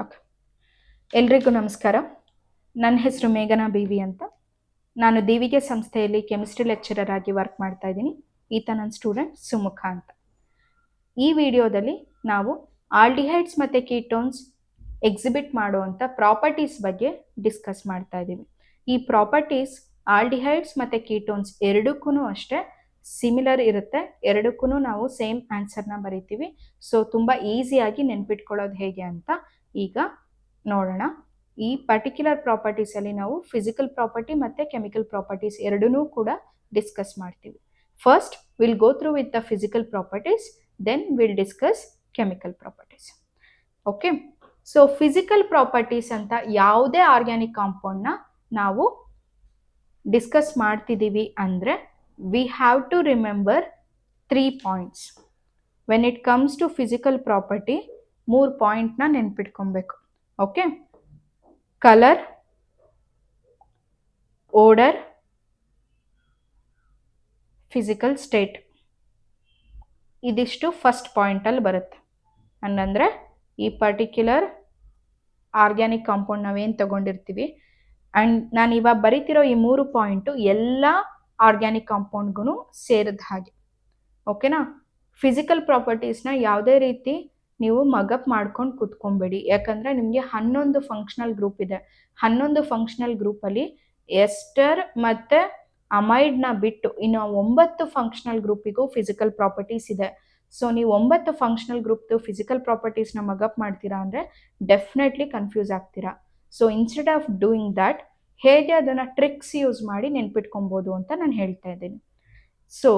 Okay, ಎಲ್ರಿಗೂ ನಮಸ್ಕಾರ. ನನ್ನ ಹೆಸರು ಮೇಘನಾ BV ಅಂತ. ನಾನು ದೇವಿಗೆ ಸಂಸ್ಥೆಯಲ್ಲಿ ಕೆಮಿಸ್ಟ್ರಿ ಲೆಕ್ಚರರ್ ಆಗಿ ವರ್ಕ್ ಮಾಡ್ತಾ ಇದ್ದೀನಿ. ಈತ ನನ್ನ ಸ್ಟೂಡೆಂಟ್ ಸುಮುಖ ಅಂತ. ಈ ವಿಡಿಯೋದಲ್ಲಿ ನಾವು ಆಲ್ಡಿಹೈಡ್ಸ್ ಮತ್ತು ಕೀಟೋನ್ಸ್ ಎಕ್ಸಿಬಿಟ್ ಮಾಡುವಂಥ ಪ್ರಾಪರ್ಟೀಸ್ ಬಗ್ಗೆ ಡಿಸ್ಕಸ್ ಮಾಡ್ತಾ ಇದ್ದೀವಿ. ಈ ಪ್ರಾಪರ್ಟೀಸ್ ಆಲ್ಡಿಹೈಡ್ಸ್ ಮತ್ತು ಕೀಟೋನ್ಸ್ ಎರಡಕ್ಕೂ ಅಷ್ಟೇ ಸಿಮಿಲರ್ ಇರುತ್ತೆ. ಎರಡಕ್ಕೂ ನಾವು ಸೇಮ್ ಆನ್ಸರ್ನ ಬರಿತೀವಿ. ಸೊ ತುಂಬ ಈಸಿಯಾಗಿ ನೆನ್ಪಿಟ್ಕೊಳ್ಳೋದು ಹೇಗೆ ಅಂತ ಈಗ ನೋಡೋಣ. ಈ ಪರ್ಟಿಕ್ಯುಲರ್ ಪ್ರಾಪರ್ಟೀಸಲ್ಲಿ ನಾವು ಫಿಸಿಕಲ್ ಪ್ರಾಪರ್ಟಿ ಮತ್ತು ಕೆಮಿಕಲ್ ಪ್ರಾಪರ್ಟೀಸ್ ಎರಡನ್ನೂ ಕೂಡ ಡಿಸ್ಕಸ್ ಮಾಡ್ತೀವಿ. First we'll go through with the physical properties, then we'll discuss chemical properties. Okay, so physical properties ಅಂತ ಯಾವುದೇ ಆರ್ಗ್ಯಾನಿಕ್ ಕಾಂಪೌಂಡ್ನ ನಾವು ಡಿಸ್ಕಸ್ ಮಾಡ್ತಿದ್ದೀವಿ ಅಂದರೆ we have to remember 3 points. When it comes to physical property 3 ಪಾಯಿಂಟ್ನ ನೆನ್ಪಿಟ್ಕೊಬೇಕು. Okay, colour, odour, physical state. ಇದಿಷ್ಟು first ಪಾಯಿಂಟಲ್ಲಿ ಬರುತ್ತೆ. ಹಂಗಂದರೆ ಈ ಪರ್ಟಿಕ್ಯುಲರ್ ಆರ್ಗ್ಯಾನಿಕ್ ಕಾಂಪೌಂಡ್ ನಾವೇನು ತಗೊಂಡಿರ್ತೀವಿ ಆ್ಯಂಡ್ ನಾನು ಇವಾಗ ಬರೀತಿರೋ ಈ 3 ಪಾಯಿಂಟು ಎಲ್ಲ ಆರ್ಗ್ಯಾನಿಕ್ ಕಾಂಪೌಂಡ್ಗೂ ಸೇರಿದ ಹಾಗೆ. ಓಕೆನಾ? ಫಿಸಿಕಲ್ ಪ್ರಾಪರ್ಟೀಸ್ನ ಯಾವುದೇ ರೀತಿ ನೀವು ಮಗಪ್ ಮಾಡ್ಕೊಂಡು ಕೂತ್ಕೊಂಬೇಡಿ. ಯಾಕಂದರೆ ನಿಮಗೆ 11 ಫಂಕ್ಷನಲ್ ಗ್ರೂಪ್ ಇದೆ. 11 ಫಂಕ್ಷನಲ್ ಗ್ರೂಪಲ್ಲಿ ಎಸ್ಟರ್ ಮತ್ತು ಅಮೈಡ್ನ ಬಿಟ್ಟು ಇನ್ನು 9 ಫಂಕ್ಷನಲ್ ಗ್ರೂಪಿಗೂ ಫಿಸಿಕಲ್ ಪ್ರಾಪರ್ಟೀಸ್ ಇದೆ. ಸೊ ನೀವು 9 ಫಂಕ್ಷನಲ್ ಗ್ರೂಪ್ದು ಫಿಸಿಕಲ್ ಪ್ರಾಪರ್ಟೀಸ್ನ ಮಗಪ್ ಮಾಡ್ತೀರಾ ಅಂದರೆ ಡೆಫಿನೆಟ್ಲಿ ಕನ್ಫ್ಯೂಸ್ ಆಗ್ತೀರಾ. So instead of doing that, ಹೇಗೆ ಅದನ್ನು ಟ್ರಿಕ್ಸ್ ಯೂಸ್ ಮಾಡಿ ನೆನ್ಪಿಟ್ಕೊಬೋದು ಅಂತ ನಾನು ಹೇಳ್ತಾ ಇದ್ದೀನಿ. ಸೊ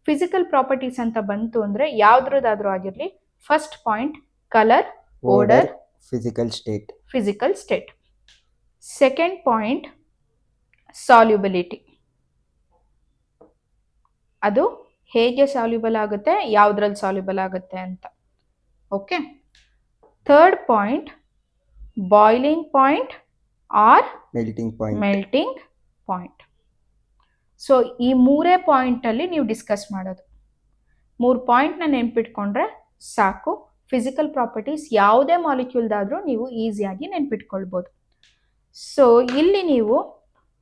ಫಿಸಿಕಲ್ ಪ್ರಾಪರ್ಟೀಸ್ ಅಂತ ಬಂತು ಅಂದರೆ ಯಾವುದ್ರದ್ದಾದ್ರೂ ಆಗಿರಲಿ, first point colour, odour, physical state. Second point solubility, ಅದು ಹೇಗೆ ಸಾಲ್ಯುಬಲ್ ಆಗುತ್ತೆ, ಯಾವುದ್ರಲ್ಲಿ ಸಾಲ್ಯುಬಲ್ ಆಗುತ್ತೆ ಅಂತ. Okay, third point boiling point or melting point. So ಈ 3 ಪಾಯಿಂಟಲ್ಲಿ ನೀವು ಡಿಸ್ಕಸ್ ಮಾಡೋದು. 3 ಪಾಯಿಂಟ್ನ ನೆನ್ಪಿಟ್ಕೊಂಡ್ರೆ ಸಾಕು. ಫಿಸಿಕಲ್ ಪ್ರಾಪರ್ಟೀಸ್ ಯಾವುದೇ ಮಾಲಿಕ್ಯೂಲ್ದಾದರೂ ನೀವು ಈಸಿಯಾಗಿ ನೆನ್ಪಿಟ್ಕೊಳ್ಬೋದು. ಸೊ ಇಲ್ಲಿ ನೀವು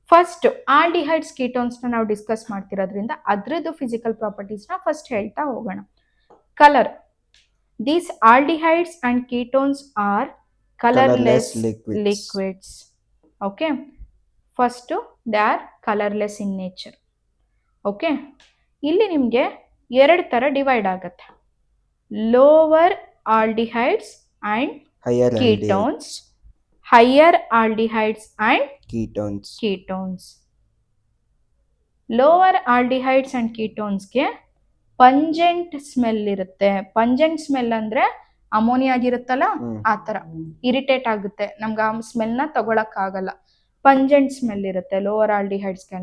ಫಸ್ಟ್ ಆಲ್ಡಿಹೈಡ್ಸ್ ಕೀಟೋನ್ಸ್ನ ನಾವು ಡಿಸ್ಕಸ್ ಮಾಡ್ತಿರೋದ್ರಿಂದ ಅದರದ್ದು ಫಿಸಿಕಲ್ ಪ್ರಾಪರ್ಟೀಸ್ನ ಫಸ್ಟ್ ಹೇಳ್ತಾ ಹೋಗೋಣ. Colour, these aldehydes and ketones are colourless liquids. Okay, first they are colourless in nature. Okay, ಇಲ್ಲಿ ನಿಮಗೆ 2 ಥರ ಡಿವೈಡ್ ಆಗುತ್ತೆ. Lower aldehydes and ketones, higher aldehydes and ketones. Lower aldehydes and ಕೀಟೋನ್ಸ್ಗೆ pungent smell ಇರುತ್ತೆ. Pungent smell ಅಂದರೆ ಅಮೋನಿಯಾಗಿರುತ್ತಲ್ಲ ಆ ಥರ ಇರಿಟೇಟ್ ಆಗುತ್ತೆ, ನಮ್ಗೆ ಆ ಸ್ಮೆಲ್ನ ತಗೊಳಕ್ಕಾಗಲ್ಲ. ಪಂಜೆಂಟ್ ಸ್ಮೆಲ್ ಇರುತ್ತೆ ಲೋವರ್ ಆಲ್ಡಿಹೈಡ್ಸ್ಗೆ.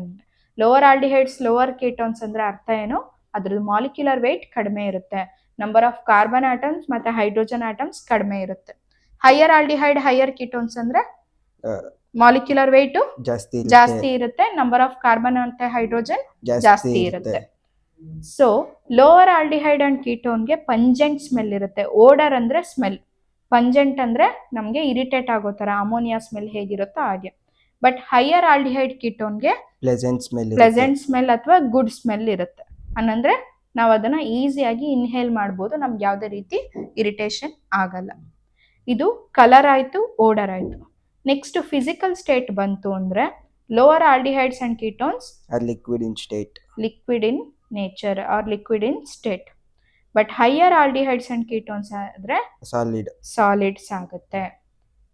ಲೋವರ್ ಆಲ್ಡಿಹೈಡ್ಸ್, ಲೋವರ್ ಕೀಟೋನ್ಸ್ ಅಂದರೆ ಅರ್ಥ ಏನು? ಅದ್ರದ್ದು ಮಾಲಿಕ್ಯುಲರ್ ವೆಯ್ಟ್ ಕಡಿಮೆ ಇರುತ್ತೆ, ನಂಬರ್ ಆಫ್ ಕಾರ್ಬನ್ ಆಟಮ್ಸ್ ಮತ್ತು ಹೈಡ್ರೋಜನ್ ಆಟಮ್ಸ್ ಕಡಿಮೆ ಇರುತ್ತೆ. ಹೈಯರ್ ಆಲ್ಡಿಹೈಡ್, ಹೈಯರ್ ಕೀಟೋನ್ಸ್ ಅಂದರೆ ಮಾಲಿಕ್ಯುಲರ್ ವೆಯ್ಟು ಜಾಸ್ತಿ ಇರುತ್ತೆ, ನಂಬರ್ ಆಫ್ ಕಾರ್ಬನ್ ಮತ್ತು ಹೈಡ್ರೋಜನ್ ಜಾಸ್ತಿ ಇರುತ್ತೆ. ಸೊ ಲೋವರ್ ಆಲ್ಡಿಹೈಡ್ ಅಂಡ್ ಕೀಟೋನ್ಗೆ ಪಂಜೆಂಟ್ ಸ್ಮೆಲ್ ಇರುತ್ತೆ. ಓಡರ್ ಅಂದರೆ ಸ್ಮೆಲ್, ಪಂಜೆಂಟ್ ಅಂದರೆ ನಮಗೆ ಇರಿಟೇಟ್ ಆಗೋ ಥರ ಅಮೋನಿಯಾ ಸ್ಮೆಲ್ ಹೇಗಿರುತ್ತೋ ಹಾಗೆ. ಬಟ್ ಹೈಯರ್ ಆಲ್ಡಿಹೈಡ್ ಕೀಟೋನ್ಗೆ ಪ್ಲೆಸೆಂಟ್ ಸ್ಮೆಲ್ ಅಥವಾ ಗುಡ್ ಸ್ಮೆಲ್ ಇರುತ್ತೆ. ಅನ್ನಂದ್ರೆ ನಾವು ಅದನ್ನು ಈಸಿಯಾಗಿ ಇನ್ಹೇಲ್ ಮಾಡ್ಬೋದು, ನಮ್ಗೆ ಯಾವುದೇ ರೀತಿ ಇರಿಟೇಷನ್ ಆಗಲ್ಲ. ಇದು ಕಲರ್ ಆಯಿತು, ಓಡರ್ ಆಯಿತು. ನೆಕ್ಸ್ಟ್ ಫಿಸಿಕಲ್ ಸ್ಟೇಟ್ ಬಂತು ಅಂದರೆ lower aldehydes and ketones are liquid in nature are liquid in state. But higher aldehydes and ketones ಆದರೆ ಸಾಲಿಡ್ಸ್ ಆಗುತ್ತೆ.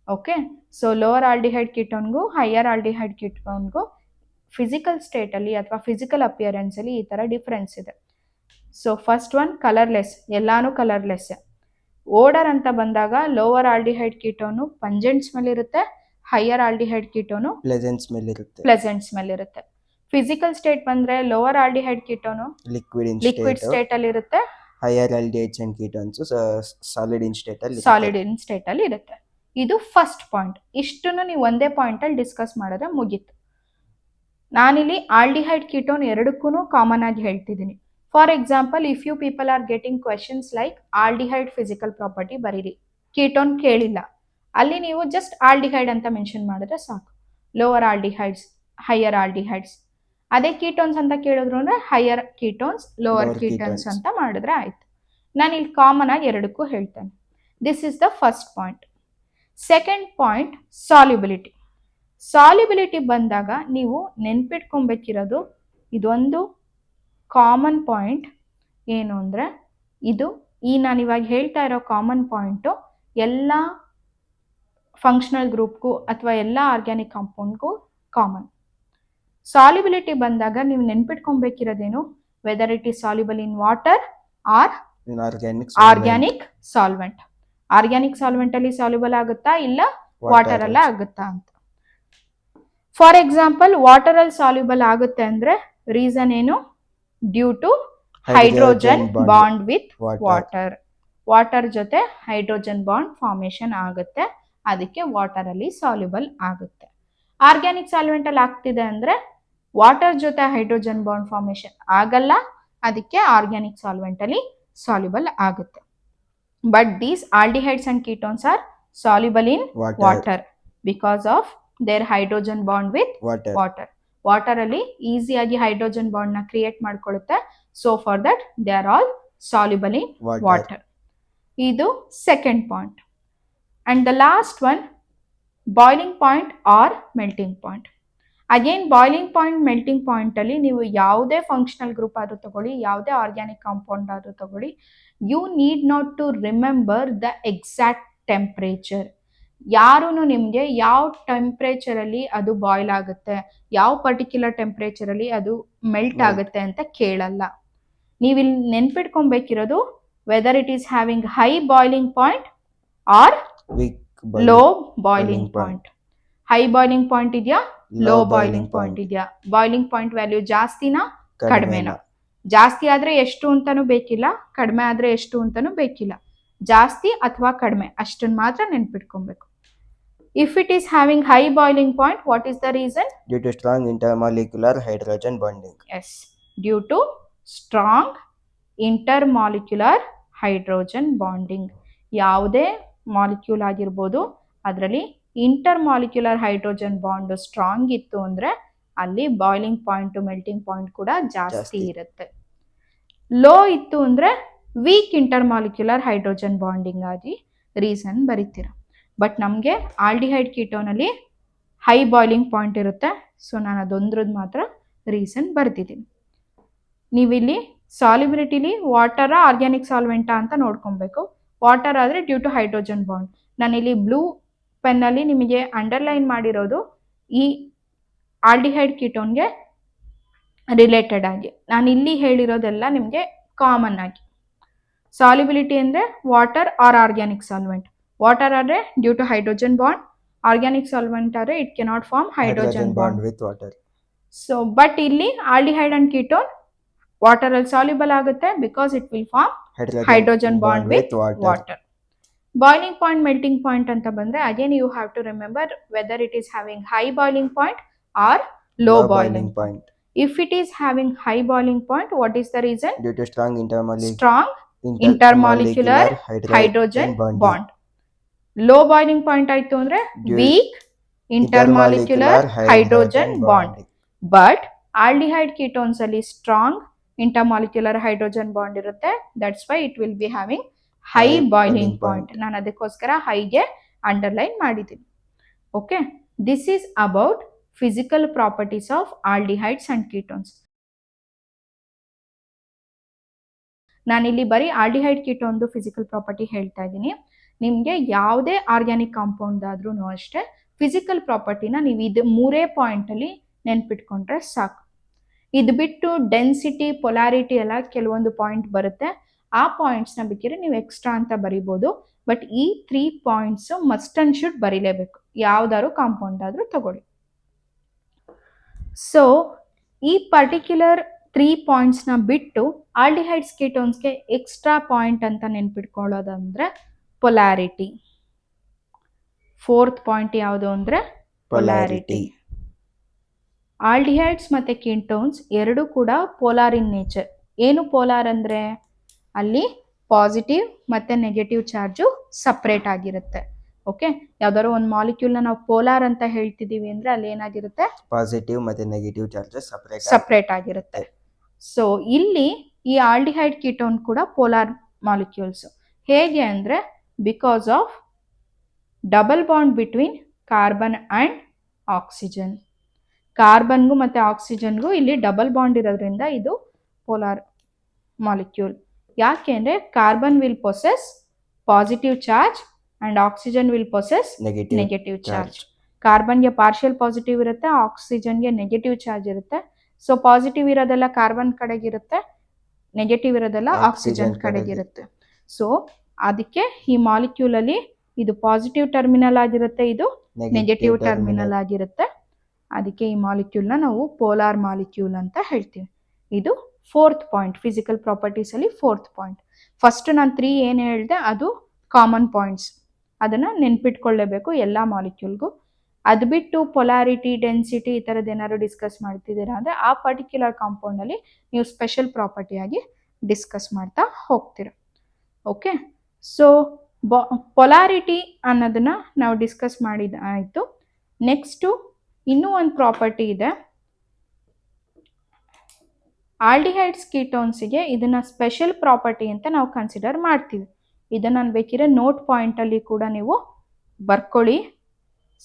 ಓಕೆ, ಸೊ ಲೋವರ್ ಆಲ್ಡಿಹೈಡ್ ಕೀಟೋನ್ಗೂ ಹೈಯರ್ ಆಲ್ಡಿಹೈಡ್ ಕೀಟೋನ್ಗೂ ಫಿಸಿಕಲ್ ಸ್ಟೇಟಲ್ಲಿ ಅಥವಾ ಫಿಸಿಕಲ್ ಅಪಿಯರೆನ್ಸಲ್ಲಿ ಈ ಥರ ಡಿಫ್ರೆನ್ಸ್ ಇದೆ. ಸೊ ಫಸ್ಟ್ ಒನ್ ಕಲರ್ಲೆಸ್, ಎಲ್ಲಾನು ಕಲರ್ಲೆಸ್. ಓಡರ್ ಅಂತ ಬಂದಾಗ lower aldehyde ketone pungent smell ಇರುತ್ತೆ, higher aldehyde ketone pleasant smell ಇರುತ್ತೆ. ಫಿಸಿಕಲ್ ಸ್ಟೇಟ್ ಬಂದರೆ ಲೋವರ್ ಆಲ್ಡಿಹೈಡ್ ಕೀಟೋನು ಲಿಕ್ವಿಡ್ ಸ್ಟೇಟಲ್ಲಿ ಇರುತ್ತೆ, higher aldehydes and ketones solid in ಸ್ಟೇಟಲ್ಲಿ ಇರುತ್ತೆ. ಇದು ಫಸ್ಟ್ ಪಾಯಿಂಟ್. ಇಷ್ಟನ್ನು ನೀವು ಒಂದೇ ಪಾಯಿಂಟಲ್ಲಿ ಡಿಸ್ಕಸ್ ಮಾಡಿದ್ರೆ ಮುಗೀತು. ನಾನಿಲ್ಲಿ ಆಲ್ಡಿಹೈಡ್ ಕೀಟೋನ್ ಎರಡಕ್ಕೂ ಕಾಮನ್ ಆಗಿ ಹೇಳ್ತಿದ್ದೀನಿ. For example, if you people are getting questions like aldehyde physical property ಬರೀರಿ, ಕೀಟೋನ್ ಕೇಳಿಲ್ಲ. ಅಲ್ಲಿ ನೀವು ಜಸ್ಟ್ ಆಲ್ಡಿಹೈಡ್ ಅಂತ ಮೆನ್ಷನ್ ಮಾಡಿದ್ರೆ ಸಾಕು. Lower aldehydes, higher aldehydes. ಅದೇ ಕೀಟೋನ್ಸ್ ಅಂತ ಕೇಳಿದ್ರು ಅಂದ್ರೆ higher ketones, lower Lower ketones ketones. ಅಂತ ಮಾಡಿದ್ರೆ ಆಯ್ತು. ನಾನು ಇಲ್ಲಿ ಕಾಮನ್ ಆಗಿ ಎರಡಕ್ಕೂ ಹೇಳ್ತೇನೆ. This is the first point. Second point solubility. Solubility ಬಂದಾಗ ನೀವು ನೆನ್ಪಿಟ್ಕೊಬೇಕಿರೋದು ಇದೊಂದು ಕಾಮನ್ ಪಾಯಿಂಟ್. ಏನು ಅಂದರೆ ಇದು ನಾನು ಇವಾಗ ಹೇಳ್ತಾ ಇರೋ ಕಾಮನ್ ಪಾಯಿಂಟು ಎಲ್ಲ ಫಂಕ್ಷನಲ್ ಗ್ರೂಪ್ಗೂ ಅಥವಾ ಎಲ್ಲ ಆರ್ಗ್ಯಾನಿಕ್ ಕಾಂಪೌಂಡ್ಗೂ ಕಾಮನ್. ಸಾಲ್ಯುಬಿಲಿಟಿ ಬಂದಾಗ ನೀವು ನೆನ್ಪಿಟ್ಕೊಬೇಕಿರೋದೇನು, whether it is soluble in water or In organic organic solvent. Organic solvent ಅಲ್ಲಿ ಸಾಲ್ಯುಬಲ್ ಆಗುತ್ತಾ ಇಲ್ಲ ವಾಟರ್ ಅಲ್ಲ ಆಗುತ್ತಾ ಅಂತ. ಫಾರ್ ಎಕ್ಸಾಂಪಲ್ ವಾಟರ್ ಅಲ್ಲಿ ಸಾಲ್ಯುಬಲ್ ಆಗುತ್ತೆ ಅಂದ್ರೆ ರೀಸನ್ ಏನು, due to hydrogen bond with water. Water ಜೊತೆ ಹೈಡ್ರೋಜನ್ ಬಾಂಡ್ ಫಾರ್ಮೇಶನ್ ಆಗುತ್ತೆ, ಅದಕ್ಕೆ ವಾಟರ್ ಅಲ್ಲಿ ಸಾಲ್ಯುಬಲ್ ಆಗುತ್ತೆ. ಆರ್ಗ್ಯಾನಿಕ್ ಸಾಲ್ವೆಂಟ್ ಅಲ್ಲಿ ಆಗ್ತಿದೆ ಅಂದ್ರೆ ವಾಟರ್ ಜೊತೆ ಹೈಡ್ರೋಜನ್ ಬಾಂಡ್ ಫಾರ್ಮೇಶನ್ ಆಗಲ್ಲ, ಅದಕ್ಕೆ ಆರ್ಗ್ಯಾನಿಕ್ ಸಾಲ್ವೆಂಟ್ ಅಲ್ಲಿ ಸಾಲ್ಯುಬಲ್ ಆಗುತ್ತೆ. But these aldehydes and ketones are soluble in water because of their hydrogen bond with water. Water ಅಲ್ಲಿ ಈಸಿಯಾಗಿ ಹೈಡ್ರೋಜನ್ ಬಾಂಡ್ ನ ಕ್ರಿಯೇಟ್ ಮಾಡ್ಕೊಳ್ಳುತ್ತೆ. So for that they are all soluble in water. ಇದು second point. And the last one, boiling point or melting point. Again boiling point, melting point ಅಲ್ಲಿ ನೀವು ಯಾವುದೇ functional group ಆದ್ರೂ ತಗೊಳ್ಳಿ, ಯಾವುದೇ ಆರ್ಗ್ಯಾನಿಕ್ ಕಾಂಪೌಂಡ್ ಆದ್ರೂ ತಗೊಳ್ಳಿ, you need not to remember the exact temperature. ಯಾರೂ ನಿಮಗೆ ಯಾವ ಟೆಂಪ್ರೇಚರ್ ಅಲ್ಲಿ ಅದು ಬಾಯ್ಲ್ ಆಗುತ್ತೆ, ಯಾವ ಪರ್ಟಿಕ್ಯುಲರ್ ಟೆಂಪ್ರೇಚರ್ ಅಲ್ಲಿ ಅದು ಮೆಲ್ಟ್ ಆಗುತ್ತೆ ಅಂತ ಕೇಳಲ್ಲ. ನೀವಿಲ್ಲಿ ನೆನ್ಪಿಟ್ಕೊಬೇಕಿರೋದು whether it is having high boiling point or low boiling point. High boiling point ಇದೆಯಾ, ಲೋ ಬಾಯ್ಲಿಂಗ್ ಪಾಯಿಂಟ್ ಇದೆಯಾ, ಬಾಯ್ಲಿಂಗ್ ಪಾಯಿಂಟ್ ವ್ಯಾಲ್ಯೂ ಜಾಸ್ತಿನಾ ಕಡಿಮೆನಾ. ಜಾಸ್ತಿ ಆದ್ರೆ ಎಷ್ಟು ಅಂತಾನು ಬೇಕಿಲ್ಲ, ಕಡಿಮೆ ಆದ್ರೆ ಎಷ್ಟು ಅಂತಾನು ಬೇಕಿಲ್ಲ. ಜಾಸ್ತಿ ಅಥವಾ ಕಡಿಮೆ ಅಷ್ಟನ್ನು ಮಾತ್ರ ನೆನ್ಪಿಟ್ಕೊಬೇಕು. If it is having high boiling point, what is the reason? Due to strong intermolecular hydrogen bonding. Yes, due to strong intermolecular hydrogen bonding. ಯಾವುದೇ ಮಾಲಿಕ್ಯೂಲ್ ಆಗಿರ್ಬೋದು, ಅದರಲ್ಲಿ ಇಂಟರ್ಮಾಲಿಕ್ಯುಲರ್ ಹೈಡ್ರೋಜನ್ ಬಾಂಡ್ ಸ್ಟ್ರಾಂಗ್ ಇತ್ತು ಅಂದ್ರೆ ಅಲ್ಲಿ ಬಾಯ್ಲಿಂಗ್ ಪಾಯಿಂಟ್, ಮೆಲ್ಟಿಂಗ್ ಪಾಯಿಂಟ್ ಕೂಡ ಜಾಸ್ತಿ ಇರುತ್ತೆ. Low ಇತ್ತು ಅಂದ್ರೆ ವೀಕ್ ಇಂಟರ್ಮಾಲಿಕ್ಯುಲರ್ ಹೈಡ್ರೋಜನ್ ಬಾಂಡಿಂಗ್ ಆಗಿ ರೀಸನ್ ಬರೀತೀರ. ಬಟ್ ನಮಗೆ ಆಲ್ಡಿಹೈಡ್ ಕೀಟೋನಲ್ಲಿ ಹೈ ಬಾಯ್ಲಿಂಗ್ ಪಾಯಿಂಟ್ ಇರುತ್ತೆ, ಸೊ ನಾನು ಅದೊಂದ್ರದ್ದು ಮಾತ್ರ ರೀಸನ್ ಬರ್ತಿದ್ದೀನಿ. ನೀವಿಲ್ಲಿ ಸಾಲ್ಯುಬಿಲಿಟಿಲಿ ವಾಟರ ಆರ್ಗ್ಯಾನಿಕ್ ಸಾಲ್ವೆಂಟಾ ಅಂತ ನೋಡ್ಕೊಬೇಕು. ವಾಟರ್ ಆದರೆ ಡ್ಯೂ ಟು ಹೈಡ್ರೋಜನ್ ಬಾಂಡ್. ನಾನಿಲ್ಲಿ ಬ್ಲೂ ಪೆನ್ನಲ್ಲಿ ನಿಮಗೆ ಅಂಡರ್ಲೈನ್ ಮಾಡಿರೋದು ಈ ಆಲ್ಡಿಹೈಡ್ ಕೀಟೋನ್ಗೆ ರಿಲೇಟೆಡ್ ಆಗಿ. ನಾನು ಇಲ್ಲಿ ಹೇಳಿರೋದೆಲ್ಲ ನಿಮಗೆ ಕಾಮನ್ ಆಗಿ. ಸಾಲ್ಯುಬಿಲಿಟಿ ಅಂದರೆ water or organic solvent. Water ಆದರೆ due to hydrogen bond, organic solvent ಆದರೆ it cannot form hydrogen bond with water. So but ಇಲ್ಲಿ ಆಲ್ಡಿಹೈಡ್ ಅಂಡ್ ಕೀಟೋನ್ ವಾಟರ್ ಅಲ್ಲಿ ಸಾಲ್ಯುಬಲ್ ಆಗುತ್ತೆ because it will form hydrogen bond with water. Boiling point, melting point ಅಂತ ಬಂದ್ರೆ again you have to remember whether it is having high boiling point or low boiling point. If it is having high boiling point, what is the reason? Due to strong intermolecular hydrogen bond. Low boiling point ಆಯ್ತು ಅಂದ್ರೆ weak intermolecular hydrogen bond. But aldehyde ketones ಅಲ್ಲಿ strong intermolecular hydrogen bond ಇರುತ್ತೆ. That's why it will be having high boiling point. ನಾನು ಅದಕ್ಕೋಸ್ಕರ ಹೈಗೆ underline ಮಾಡಿದ್ದೀನಿ. Okay, this is about physical properties of aldehydes and ketones. ನಾನಿಲ್ಲಿ ಬರೀ aldehyde ಕೀಟೋನ್ದು physical property ಹೇಳ್ತಾ ಇದ್ದೀನಿ. ನಿಮಗೆ ಯಾವುದೇ ಆರ್ಗ್ಯಾನಿಕ್ ಕಾಂಪೌಂಡ್ ಆದ್ರೂ ಅಷ್ಟೇ ಫಿಸಿಕಲ್ ಪ್ರಾಪರ್ಟಿನ ನೀವು ಇದು 3 ಪಾಯಿಂಟಲ್ಲಿ ನೆನ್ಪಿಟ್ಕೊಂಡ್ರೆ ಸಾಕು. ಇದು ಬಿಟ್ಟು ಡೆನ್ಸಿಟಿ, ಪೊಲಾರಿಟಿ ಎಲ್ಲ ಕೆಲವೊಂದು ಪಾಯಿಂಟ್ ಬರುತ್ತೆ. ಆ ಪಾಯಿಂಟ್ಸ್ನ ಬೇಕಿದ್ರೆ ನೀವು ಎಕ್ಸ್ಟ್ರಾ ಅಂತ ಬರಿಬೋದು. ಬಟ್ ಈ 3 ಪಾಯಿಂಟ್ಸು ಮಸ್ಟ್ ಅಂಡ್ ಶುಡ್ ಬರೀಲೇಬೇಕು, ಯಾವ್ದಾದ್ರು ಕಾಂಪೌಂಡ್ ಆದ್ರೂ ತಗೊಳ್ಳಿ. ಸೊ ಈ ಪರ್ಟಿಕ್ಯುಲರ್ 3 ಪಾಯಿಂಟ್ಸ್ನ ಬಿಟ್ಟು ಆಲ್ಡಿಹೈಡ್ಸ್ ಕೀಟೋನ್ಸ್ಗೆ ಎಕ್ಸ್ಟ್ರಾ ಪಾಯಿಂಟ್ ಅಂತ ನೆನ್ಪಿಟ್ಕೊಳ್ಳೋದಂದ್ರೆ ಪೊಲಾರಿಟಿ. 4th ಪಾಯಿಂಟ್ ಯಾವುದು ಅಂದರೆ ಪೊಲಾರಿಟಿ. ಆಲ್ಡಿಹೈಡ್ಸ್ ಮತ್ತು ಕೀಟೋನ್ಸ್ ಎರಡೂ ಕೂಡ ಪೋಲಾರ್ ಇನ್ ನೇಚರ್. ಏನು ಪೋಲಾರ್ ಅಂದರೆ ಅಲ್ಲಿ ಪಾಸಿಟಿವ್ ಮತ್ತು ನೆಗೆಟಿವ್ ಚಾರ್ಜು ಸಪ್ರೇಟ್ ಆಗಿರುತ್ತೆ. ಓಕೆ, ಯಾವ್ದಾದ್ರು ಒಂದು ಮಾಲಿಕ್ಯೂಲ್ನ ನಾವು ಪೋಲಾರ್ ಅಂತ ಹೇಳ್ತಿದೀವಿ ಅಂದ್ರೆ ಅಲ್ಲಿ ಏನಾಗಿರುತ್ತೆ, ಪಾಸಿಟಿವ್ ಮತ್ತೆ ನೆಗೆಟಿವ್ ಚಾರ್ಜಸ್ ಸಪ್ರೇಟ್ ಆಗಿರುತ್ತೆ. ಸೊ ಇಲ್ಲಿ ಈ ಆಲ್ಡಿಹೈಡ್ ಕೀಟೋನ್ ಕೂಡ ಪೋಲಾರ್ ಮಾಲಿಕ್ಯೂಲ್ಸ್. ಹೇಗೆ ಅಂದ್ರೆ because of double bond between carbon and oxygen. ಕಾರ್ಬನ್ಗೂ ಮತ್ತೆ ಆಕ್ಸಿಜನ್ಗೂ ಇಲ್ಲಿ ಡಬಲ್ ಬಾಂಡ್ ಇರೋದ್ರಿಂದ ಇದು ಪೋಲಾರ್ ಮಾಲಿಕ್ಯೂಲ್. ಯಾಕೆ ಅಂದ್ರೆ carbon will possess positive charge and oxygen will possess negative charge. ಕಾರ್ಬನ್ಗೆ ಪಾರ್ಷಿಯಲ್ ಪಾಸಿಟಿವ್ ಇರುತ್ತೆ, ಆಕ್ಸಿಜನ್ಗೆ ನೆಗೆಟಿವ್ ಚಾರ್ಜ್ ಇರುತ್ತೆ. ಸೊ ಪಾಸಿಟಿವ್ ಇರೋದೆಲ್ಲ ಕಾರ್ಬನ್ ಕಡೆಗಿರುತ್ತೆ, ನೆಗೆಟಿವ್ ಇರೋದೆಲ್ಲ ಆಕ್ಸಿಜನ್ ಕಡೆಗಿರುತ್ತೆ. ಸೊ ಅದಕ್ಕೆ ಈ ಮಾಲಿಕ್ಯೂಲ್ ಅಲ್ಲಿ ಇದು ಪಾಸಿಟಿವ್ ಟರ್ಮಿನಲ್ ಆಗಿರುತ್ತೆ, ಇದು ನೆಗೆಟಿವ್ ಟರ್ಮಿನಲ್ ಆಗಿರುತ್ತೆ. ಅದಕ್ಕೆ ಈ ಮಾಲಿಕ್ಯೂಲ್ನ ನಾವು ಪೋಲಾರ್ ಮಾಲಿಕ್ಯೂಲ್ ಅಂತ ಹೇಳ್ತೀವಿ. ಇದು 4th ಪಾಯಿಂಟ್, ಫಿಸಿಕಲ್ ಪ್ರಾಪರ್ಟೀಸ್ ಅಲ್ಲಿ 4th ಪಾಯಿಂಟ್. ಫಸ್ಟ್ ನಾನು 3 ಏನು ಹೇಳಿದೆ ಅದು ಕಾಮನ್ ಪಾಯಿಂಟ್ಸ್, ಅದನ್ನ ನೆನ್ಪಿಟ್ಕೊಳ್ಳೇಬೇಕು ಎಲ್ಲ ಮಾಲಿಕ್ಯೂಲ್ಗೂ. ಅದು ಬಿಟ್ಟು ಪೊಲಾರಿಟಿ, ಡೆನ್ಸಿಟಿ ಈ ಥರದ್ದು ಏನಾದ್ರು ಡಿಸ್ಕಸ್ ಮಾಡ್ತಿದ್ದೀರಾ ಅಂದರೆ ಆ ಪರ್ಟಿಕ್ಯುಲರ್ ಕಾಂಪೌಂಡಲ್ಲಿ ನೀವು ಸ್ಪೆಷಲ್ ಪ್ರಾಪರ್ಟಿಯಾಗಿ ಡಿಸ್ಕಸ್ ಮಾಡ್ತಾ ಹೋಗ್ತೀರ. ಓಕೆ, ಸೊ ಪೊಲಾರಿಟಿ ಅನ್ನೋದನ್ನ ನಾವು ಡಿಸ್ಕಸ್ ಮಾಡಿದ ಆಯಿತು. ನೆಕ್ಸ್ಟು ಇನ್ನೂ ಒಂದು ಪ್ರಾಪರ್ಟಿ ಇದೆ ಆಲ್ಡಿಹೈಡ್ಸ್ ಕೀಟೋನ್ಸಿಗೆ. ಇದನ್ನ ಸ್ಪೆಷಲ್ ಪ್ರಾಪರ್ಟಿ ಅಂತ ನಾವು ಕನ್ಸಿಡರ್ ಮಾಡ್ತೀವಿ. ಇದನ್ನು ನಾನು ಬೇಕಿದ್ರೆ ನೋಟ್ ಪಾಯಿಂಟಲ್ಲಿ ಕೂಡ ನೀವು ಬರ್ಕೊಳ್ಳಿ.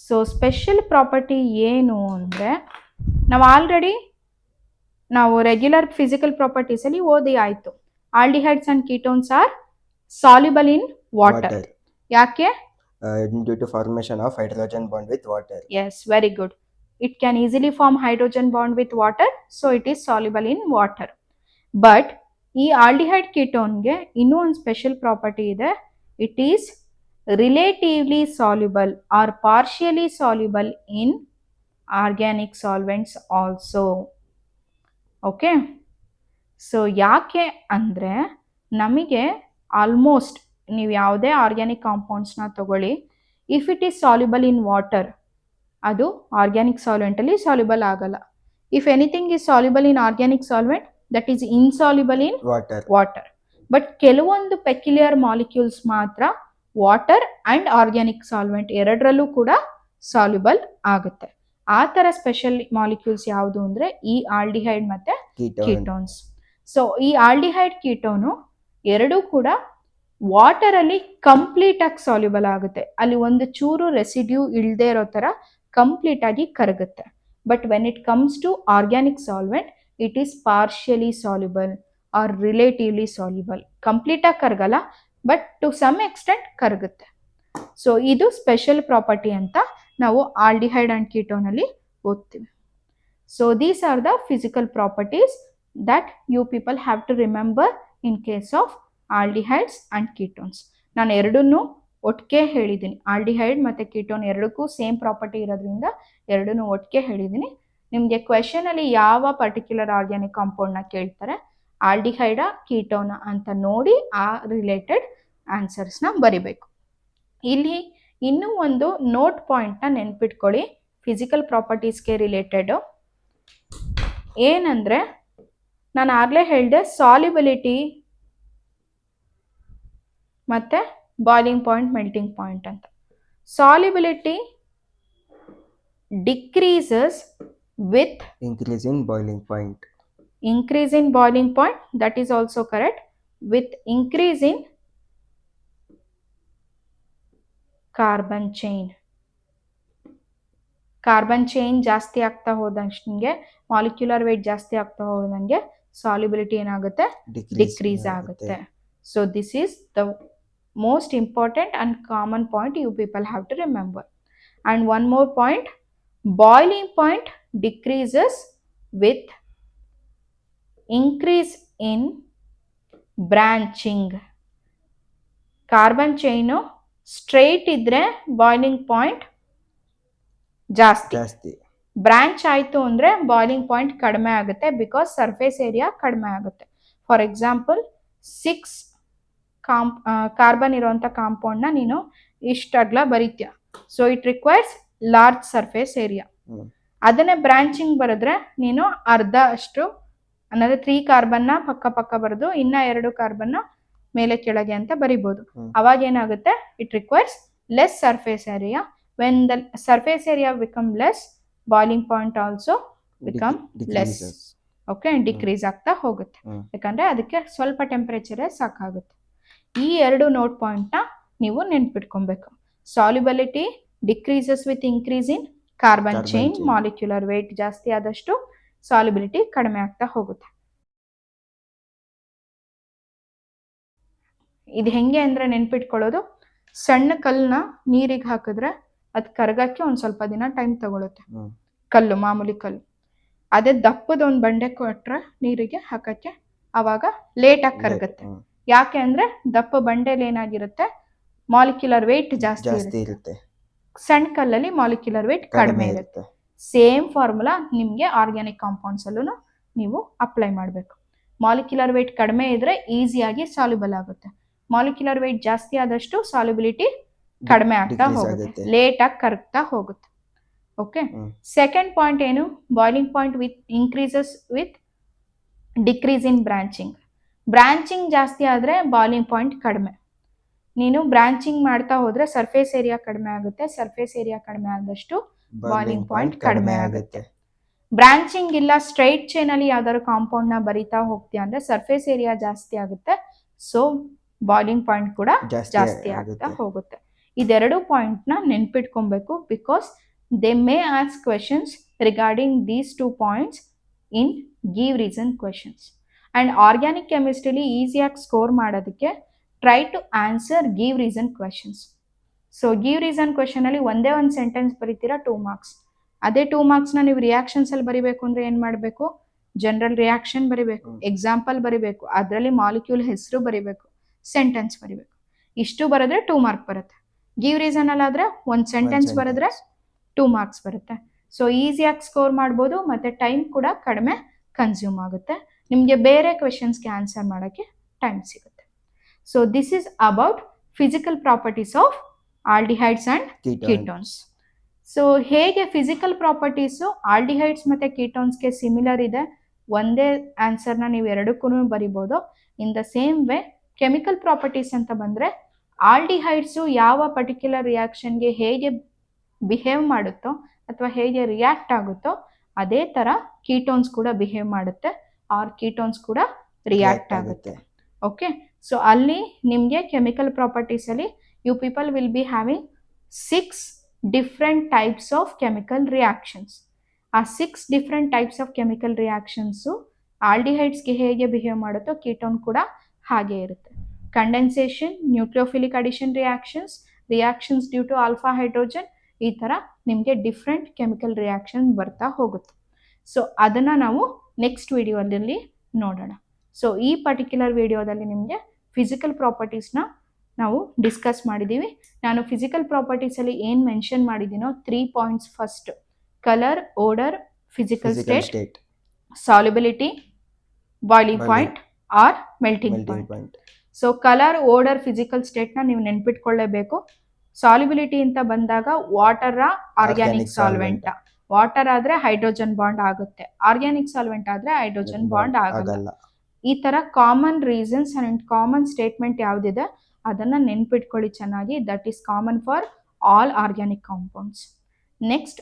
ಸೊ ಸ್ಪೆಷಲ್ ಪ್ರಾಪರ್ಟಿ ಏನು ಅಂದರೆ ನಾವು ಆಲ್ರೆಡಿ ರೆಗ್ಯುಲರ್ ಫಿಸಿಕಲ್ ಪ್ರಾಪರ್ಟೀಸಲ್ಲಿ ಓದಿ ಆಯಿತು. Aldehydes and ketones are soluble in water. ಯಾಕೆ? Due to formation of hydrogen bond with water. Yes, very good. It can easily form hydrogen bond with water, so it is soluble in water. But ಈ aldehyde ಕೀಟೋನ್ಗೆ ಇನ್ನೂ ಒಂದು special property ಇದೆ. It is relatively soluble or partially soluble in organic solvents also. Okay, so ಯಾಕೆ ಅಂದರೆ ನಮಗೆ almost ನೀವು ಯಾವುದೇ ಆರ್ಗ್ಯಾನಿಕ್ ಕಾಂಪೌಂಡ್ಸ್ನ ತಗೊಳ್ಳಿ, if it is soluble in water ಅದು ಆರ್ಗ್ಯಾನಿಕ್ ಸಾಲ್ವೆಂಟಲ್ಲಿ ಸಾಲ್ಯುಬಲ್ ಆಗಲ್ಲ. If anything is soluble in organic solvent that is insoluble in water. But ಕೆಲವೊಂದು ಪೆಕ್ಯುಲಿಯರ್ ಮಾಲಿಕ್ಯೂಲ್ಸ್ ಮಾತ್ರ ವಾಟರ್ ಅಂಡ್ ಆರ್ಗ್ಯಾನಿಕ್ ಸಾಲ್ವೆಂಟ್ ಎರಡರಲ್ಲೂ ಕೂಡ ಸಾಲ್ಯುಬಲ್ ಆಗುತ್ತೆ. ಆ ಥರ ಸ್ಪೆಷಲ್ ಮಾಲಿಕ್ಯೂಲ್ಸ್ ಯಾವುದು ಅಂದರೆ ಈ ಆಲ್ಡಿಹೈಡ್ ಮತ್ತೆ ಕೀಟೋನ್ಸ್. ಸೊ ಈ ಆಲ್ಡಿಹೈಡ್ ಕೀಟೋನು ಎರಡೂ ಕೂಡ ವಾಟರಲ್ಲಿ ಕಂಪ್ಲೀಟ್ ಆಗಿ ಸಾಲ್ಯುಬಲ್ ಆಗುತ್ತೆ. ಅಲ್ಲಿ ಒಂದು ಚೂರು ರೆಸಿಡ್ಯೂ ಇಳದೆ ಇರೋ ಥರ ಕಂಪ್ಲೀಟ್ ಆಗಿ ಕರಗುತ್ತೆ. But when it comes to organic solvent it is partially soluble or relatively soluble. ಕಂಪ್ಲೀಟಾಗಿ ಕರಗಲ್ಲ, ಬಟ್ ಟು ಸಮ್ ಎಕ್ಸ್ಟೆಂಟ್ ಕರಗುತ್ತೆ. ಸೊ ಇದು ಸ್ಪೆಷಲ್ ಪ್ರಾಪರ್ಟಿ ಅಂತ ನಾವು ಆಲ್ಡಿಹೈಡ್ ಅಂಡ್ ಕೀಟೋನಲ್ಲಿ ಓದ್ತೀವಿ. So these are the physical properties that you people have to remember in case of aldehydes and ketones. ನಾನು ಎರಡನ್ನೂ ಒಟ್ಟಿಗೆ ಹೇಳಿದ್ದೀನಿ. ಆಲ್ಡಿಹೈಡ್ ಮತ್ತು ಕೀಟೋನ್ ಎರಡಕ್ಕೂ ಸೇಮ್ ಪ್ರಾಪರ್ಟಿ ಇರೋದ್ರಿಂದ ಎರಡನ್ನೂ ಒಟ್ಟಿಗೆ ಹೇಳಿದ್ದೀನಿ. ನಿಮಗೆ ಕ್ವೆಶನಲ್ಲಿ ಯಾವ ಪರ್ಟಿಕ್ಯುಲರ್ ಆರ್ಗ್ಯಾನಿಕ್ ಕಾಂಪೌಂಡ್ನ ಕೇಳ್ತಾರೆ, ಆಲ್ಡಿಹೈಡ ಕೀಟೋನ ಅಂತ ನೋಡಿ ಆ ರಿಲೇಟೆಡ್ ಆನ್ಸರ್ಸ್ನ ಬರಿಬೇಕು. ಇಲ್ಲಿ ಇನ್ನೂ ಒಂದು ನೋಟ್ ಪಾಯಿಂಟ್ನ ನೆನ್ಪಿಟ್ಕೊಳ್ಳಿ ಫಿಸಿಕಲ್ ಪ್ರಾಪರ್ಟೀಸ್ಗೆ ರಿಲೇಟೆಡು. ಏನಂದರೆ ನಾನು ಆಗಲೇ ಹೇಳಿದೆ ಸಾಲ್ಯುಬಿಲಿಟಿ ಮತ್ತು ಬಾಯ್ಲಿಂಗ್ ಪಾಯಿಂಟ್, ಮೆಲ್ಟಿಂಗ್ ಪಾಯಿಂಟ್ ಅಂತ. Solubility decreases with increase in boiling point. Increase in boiling point, that is also correct. With increase in carbon chain. Carbon chain ಜಾಸ್ತಿ ಆಗ್ತಾ ಹೋದಂಗೆ, ಮಾಲಿಕ್ಯುಲರ್ ವೇಟ್ ಜಾಸ್ತಿ ಆಗ್ತಾ ಹೋದಂಗೆ ಸಾಲ್ಯುಬಿಲಿಟಿ ಏನಾಗುತ್ತೆ, ಡಿಕ್ರೀಸ್ ಆಗುತ್ತೆ. So this is the most important and common point you people have to remember. And one more point, boiling point decreases with increase in branching. Carbon chain straight idre boiling point ಜಾಸ್ತಿ, branch ಆಯಿತು ಅಂದರೆ boiling point ಕಡಿಮೆ ಆಗುತ್ತೆ, because surface area ಕಡಿಮೆ ಆಗುತ್ತೆ. For example 6 carbon ಇರುವಂಥ ಕಾಂಪೌಂಡ್ನ ನೀನು ಇಷ್ಟು ಅಗಲ ಬರೀತೀಯ. So it requires large surface area. ಅದನ್ನೇ ಬ್ರಾಂಚಿಂಗ್ ಬರೆದ್ರೆ ನೀನು ಅರ್ಧ ಅಷ್ಟು ಅಂದರೆ 3 ಕಾರ್ಬನ್ನ ಪಕ್ಕ ಬರೆದು ಇನ್ನ 2 ಕಾರ್ಬನ್ನ ಮೇಲೆ ಕೆಳಗೆ ಅಂತ ಬರಿಬೋದು. ಅವಾಗ ಏನಾಗುತ್ತೆ, it requires less surface area. When the surface area become less, boiling point also become less. Decreases. Okay, decrease ಆಗ್ತಾ ಹೋಗುತ್ತೆ. ಯಾಕಂದ್ರೆ ಅದಕ್ಕೆ ಸ್ವಲ್ಪ ಟೆಂಪರೇಚರೇ ಸಾಕಾಗುತ್ತೆ. ಈ ಎರಡು ನೋಟ್ ಪಾಯಿಂಟ್ನ ನೀವು ನೆನ್ಪಿಟ್ಕೊಬೇಕು. Solubility decreases with increase in carbon chain. Molecular weight ಜಾಸ್ತಿ ಆದಷ್ಟು ಸಾಲ್ಯುಬಿಲಿಟಿ ಕಡಿಮೆ ಆಗ್ತಾ ಹೋಗುತ್ತೆ. ಇದು ಹೆಂಗೆ ಅಂದ್ರೆ ನೆನ್ಪಿಟ್ಕೊಳ್ಳೋದು, ಸಣ್ಣ ಕಲ್ಲನ್ನ ನೀರಿಗೆ ಹಾಕಿದ್ರೆ ಅದು ಕರಗಕ್ಕೆ ಒಂದು ಸ್ವಲ್ಪ ದಿನ ಟೈಮ್ ತಗೊಳುತ್ತೆ. ಕಲ್ಲು, ಮಾಮೂಲಿ ಕಲ್ಲು. ಅದೇ ದಪ್ಪದ ಒಂದು ಬಂಡೆ ಕೊಟ್ರೆ ನೀರಿಗೆ ಹಾಕಕ್ಕೆ ಅವಾಗ ಲೇಟಾಗಿ ಕರಗುತ್ತೆ. ಯಾಕೆ ಅಂದ್ರೆ ದಪ್ಪ ಬಂಡೆಲಿ ಏನಾಗಿರುತ್ತೆ, ಮಾಲಿಕ್ಯುಲರ್ ವೇಟ್ ಜಾಸ್ತಿ ಇರುತ್ತೆ. ಸಣ್ಣ ಕಲ್ಲಲ್ಲಿ ಮಾಲಿಕ್ಯುಲರ್ ವೇಟ್ ಕಡಿಮೆ ಇರುತ್ತೆ. ಸೇಮ್ ಫಾರ್ಮುಲಾ ನಿಮಗೆ ಆರ್ಗ್ಯಾನಿಕ್ ಕಾಂಪೌಂಡ್ಸ್ ಅಲ್ಲೂ ನೀವು ಅಪ್ಲೈ ಮಾಡಬೇಕು. ಮಾಲಿಕ್ಯುಲರ್ ವೇಟ್ ಕಡಿಮೆ ಇದ್ರೆ ಈಸಿಯಾಗಿ ಸಾಲ್ಯುಬಲ್ ಆಗುತ್ತೆ. ಮಾಲಿಕ್ಯುಲರ್ ವೇಟ್ ಜಾಸ್ತಿ ಆದಷ್ಟು ಸಾಲ್ಯುಬಿಲಿಟಿ ಕಡಿಮೆ ಆಗ್ತಾ ಹೋಗುತ್ತೆ, ಲೇಟಾಗಿ ಕರಗ್ತಾ ಹೋಗುತ್ತೆ. ಓಕೆ, ಸೆಕೆಂಡ್ ಪಾಯಿಂಟ್ ಏನು, boiling point with increases with decrease in branching. Branching ಜಾಸ್ತಿ ಆದರೆ ಬಾಯ್ಲಿಂಗ್ ಪಾಯಿಂಟ್ ಕಡಿಮೆ. ನೀನು ಬ್ರಾಂಚಿಂಗ್ ಮಾಡ್ತಾ ಹೋದ್ರೆ ಸರ್ಫೇಸ್ ಏರಿಯಾ ಕಡಿಮೆ ಆಗುತ್ತೆ. ಸರ್ಫೇಸ್ ಏರಿಯಾ ಕಡಿಮೆ ಆದಷ್ಟು ಬಾಯ್ಲಿಂಗ್ ಪಾಯಿಂಟ್ ಕಡಿಮೆ ಆಗುತ್ತೆ. ಬ್ರಾಂಚಿಂಗ್ ಇಲ್ಲ, ಸ್ಟ್ರೈಟ್ ಚೈನ್ ಅಲ್ಲಿ ಯಾವ್ದಾದ್ರು ಕಾಂಪೌಂಡ್ ನ ಬರಿತಾ ಹೋಗ್ತೀಯ ಅಂದ್ರೆ ಸರ್ಫೇಸ್ ಏರಿಯಾ ಜಾಸ್ತಿ ಆಗುತ್ತೆ. ಸೊ ಬಾಯ್ಲಿಂಗ್ ಪಾಯಿಂಟ್ ಕೂಡ ಜಾಸ್ತಿ ಆಗ್ತಾ ಹೋಗುತ್ತೆ. ಇದೆರಡು ಪಾಯಿಂಟ್ ನ ನೆನ್ಪಿಟ್ಕೊಬೇಕು. Because they may ask questions regarding these 2 points in give reason questions. And organic ಕೆಮಿಸ್ಟ್ರಿಲಿ ಈಸಿಯಾಗಿ ಸ್ಕೋರ್ ಮಾಡೋದಕ್ಕೆ try to answer give reason questions. So give reason question ಅಲ್ಲಿ ಒಂದೇ ಒಂದು ಸೆಂಟೆನ್ಸ್ ಬರೀತೀರಾ, 2 ಮಾರ್ಕ್ಸ್. ಅದೇ 2 ಮಾರ್ಕ್ಸ್ನ ನೀವು ರಿಯಾಕ್ಷನ್ಸ್ ಅಲ್ಲಿ ಬರಿಬೇಕು ಅಂದ್ರೆ ಏನ್ ಮಾಡಬೇಕು, ಜನರಲ್ ರಿಯಾಕ್ಷನ್ ಬರಿಬೇಕು, ಎಕ್ಸಾಂಪಲ್ ಬರಿಬೇಕು, ಅದರಲ್ಲಿ ಮಾಲಿಕ್ಯೂಲ್ ಹೆಸರು ಬರಿಬೇಕು, ಸೆಂಟೆನ್ಸ್ ಬರಿಬೇಕು. ಇಷ್ಟು ಬರೆದ್ರೆ 2 ಮಾರ್ಕ್ ಬರುತ್ತೆ. ಗಿವ್ ರೀಸನ್ ಅಲ್ಲಾದ್ರೆ ಒಂದು ಸೆಂಟೆನ್ಸ್ ಬರೆದ್ರೆ 2 ಮಾರ್ಕ್ಸ್ ಬರುತ್ತೆ. ಸೊ ಈಸಿಯಾಗಿ ಸ್ಕೋರ್ ಮಾಡ್ಬೋದು, ಮತ್ತೆ ಟೈಮ್ ಕೂಡ ಕಡಿಮೆ ಕನ್ಸ್ಯೂಮ್ ಆಗುತ್ತೆ. ನಿಮಗೆ ಬೇರೆ ಕ್ವೆಶನ್ಸ್ಗೆ ಆನ್ಸರ್ ಮಾಡೋಕ್ಕೆ ಟೈಮ್ ಸಿಗುತ್ತೆ. So this is about physical properties of aldehydes and ketones. So ಹೇಗೆ ಫಿಸಿಕಲ್ ಪ್ರಾಪರ್ಟೀಸು ಆಲ್ಡಿಹೈಡ್ಸ್ ಮತ್ತು ಕೀಟೋನ್ಸ್ಗೆ ಸಿಮಿಲರ್ ಇದೆ, ಒಂದೇ ಆನ್ಸರ್ನ ನೀವು ಎರಡಕ್ಕೂ ಬರಿಬೋದು. In the same way chemical properties ಅಂತ ಬಂದರೆ ಆಲ್ಡಿಹೈಡ್ಸು ಯಾವ ಪರ್ಟಿಕ್ಯುಲರ್ ರಿಯಾಕ್ಷನ್ಗೆ ಹೇಗೆ ಬಿಹೇವ್ ಮಾಡುತ್ತೋ ಅಥವಾ ಹೇಗೆ ರಿಯಾಕ್ಟ್ ಆಗುತ್ತೋ ಅದೇ ಥರ ಕೀಟೋನ್ಸ್ ಕೂಡ ಬಿಹೇವ್ ಮಾಡುತ್ತೆ, ಆರ್ ಕೀಟೋನ್ಸ್ ಕೂಡ ರಿಯಾಕ್ಟ್ ಆಗುತ್ತೆ. ಓಕೆ, ಸೊ ಅಲ್ಲಿ ನಿಮಗೆ ಕೆಮಿಕಲ್ ಪ್ರಾಪರ್ಟೀಸಲ್ಲಿ you people will be having 6 different types of chemical reactions. ಆ 6 different types of chemical reactions ಆಲ್ಡಿಹೈಡ್ಸ್ಗೆ ಹೇಗೆ ಬಿಹೇವ್ ಮಾಡುತ್ತೋ ಕೀಟೋನ್ ಕೂಡ ಹಾಗೆ ಇರುತ್ತೆ. Condensation, nucleophilic addition reactions, reactions due to alpha hydrogen, ಈ ಥರ ನಿಮಗೆ ಡಿಫ್ರೆಂಟ್ ಕೆಮಿಕಲ್ ರಿಯಾಕ್ಷನ್ ಬರ್ತಾ ಹೋಗುತ್ತೆ. ಸೊ ಅದನ್ನು ನಾವು ನೆಕ್ಸ್ಟ್ ವಿಡಿಯೋದಲ್ಲಿ ನೋಡೋಣ. ಸೊ ಈ ಪರ್ಟಿಕ್ಯುಲರ್ ವಿಡಿಯೋದಲ್ಲಿ ನಿಮಗೆ ಫಿಸಿಕಲ್ ಪ್ರಾಪರ್ಟೀಸ್ನ ನಾವು ಡಿಸ್ಕಸ್ ಮಾಡಿದ್ದೀವಿ. ನಾನು ಫಿಸಿಕಲ್ ಪ್ರಾಪರ್ಟೀಸಲ್ಲಿ ಏನು ಮೆನ್ಷನ್ ಮಾಡಿದ್ದೀನೋ 3 points. First colour, odour, physical state, solubility, boiling point or melting point. So colour, odour, physical ಸ್ಟೇಟ್ನ ನೀವು ನೆನ್ಪಿಟ್ಕೊಳ್ಳೇಬೇಕು. ಸಾಲ್ಯುಬಿಲಿಟಿ ಅಂತ ಬಂದಾಗ ವಾಟರ್ ಆರ್ಗ್ಯಾನಿಕ್ ಸಾಲ್ವೆಂಟ್. ವಾಟರ್ ಆದರೆ ಹೈಡ್ರೋಜನ್ ಬಾಂಡ್ ಆಗುತ್ತೆ, ಆರ್ಗ್ಯಾನಿಕ್ ಸಾಲ್ವೆಂಟ್ ಆದರೆ ಹೈಡ್ರೋಜನ್ ಬಾಂಡ್ ಆಗಲ್ಲ. ಈ ಥರ common reasons and common statement ಯಾವುದಿದೆ ಅದನ್ನು ನೆನ್ಪಿಟ್ಕೊಳ್ಳಿ ಚೆನ್ನಾಗಿ. That is common for all organic compounds. Next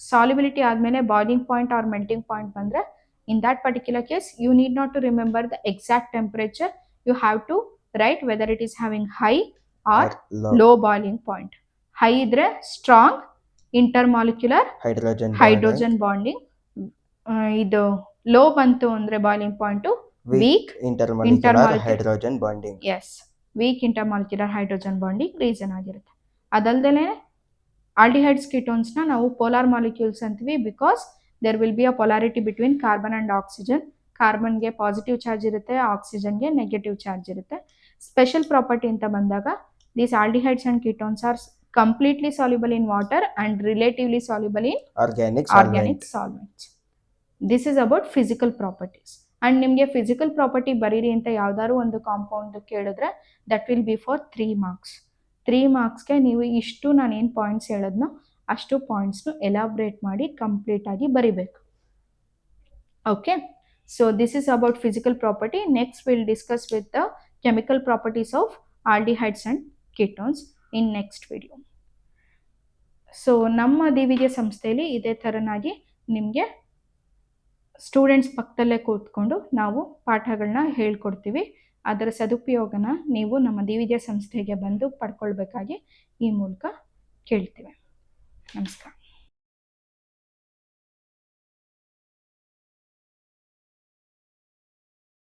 solubility ಆದಮೇಲೆ boiling point or melting point ಬಂದರೆ ಇನ್ that particular case you need not to remember the exact temperature. You have to write whether it is having high or low boiling point. High ಇದ್ರೆ strong intermolecular hydrogen bonding. ಇದು low ಬಂತು ಅಂದರೆ boiling point weak intermolecular hydrogen bonding. Yes, weak intermolecular hydrogen bonding reason ಆಗಿರುತ್ತೆ. ಅದಲ್ಲದೆ aldehydes ಕೀಟೋನ್ಸ್ನ ನಾವು polar molecules ಅಂತೀವಿ. Because there will be a polarity between carbon and oxygen. ಕಾರ್ಬನ್ಗೆ ಪಾಸಿಟಿವ್ ಚಾರ್ಜ್ ಇರುತ್ತೆ, ಆಕ್ಸಿಜನ್ಗೆ ನೆಗೆಟಿವ್ ಚಾರ್ಜ್ ಇರುತ್ತೆ. ಸ್ಪೆಷಲ್ ಪ್ರಾಪರ್ಟಿ ಅಂತ ಬಂದಾಗ these aldehydes and ketones are completely soluble in water and relatively soluble in organic solvents. This is about physical properties. And ನಿಮಗೆ physical property ಬರೀರಿ ಅಂತ ಯಾವ್ದಾದ್ರು ಒಂದು ಕಾಂಪೌಂಡ್ ಕೇಳಿದ್ರೆ that will be for 3 marks. 3 ಮಾರ್ಕ್ಸ್ಗೆ ನೀವು ಇಷ್ಟು ನಾನೇನು ಪಾಯಿಂಟ್ಸ್ ಹೇಳಿದ್ನೋ ಅಷ್ಟು ಪಾಯಿಂಟ್ಸ್ನು ಎಲಾಬ್ರೇಟ್ ಮಾಡಿ ಕಂಪ್ಲೀಟಾಗಿ ಬರಿಬೇಕು. Okay, so this is about physical property. Next will discuss with the chemical properties of aldehydes and ketones in next video. So ನಮ್ಮ ದಿವಿಜೆ ಸಂಸ್ಥೆಯಲ್ಲಿ ಇದೇ ಥರನಾಗಿ ನಿಮಗೆ ಸ್ಟೂಡೆಂಟ್ಸ್ ಪಕ್ಕದಲ್ಲೇ ಕೂತ್ಕೊಂಡು ನಾವು ಪಾಠಗಳನ್ನ ಹೇಳ್ಕೊಡ್ತೀವಿ. ಅದರ ಸದುಪಯೋಗನ ನೀವು ನಮ್ಮ ದಿವಿಜೆ ಸಂಸ್ಥೆಗೆ ಬಂದು ಪಡ್ಕೊಳ್ಬೇಕಾಗಿ ಈ ಮೂಲಕ ಕೇಳ್ತೀವಿ. ನಮಸ್ಕಾರ.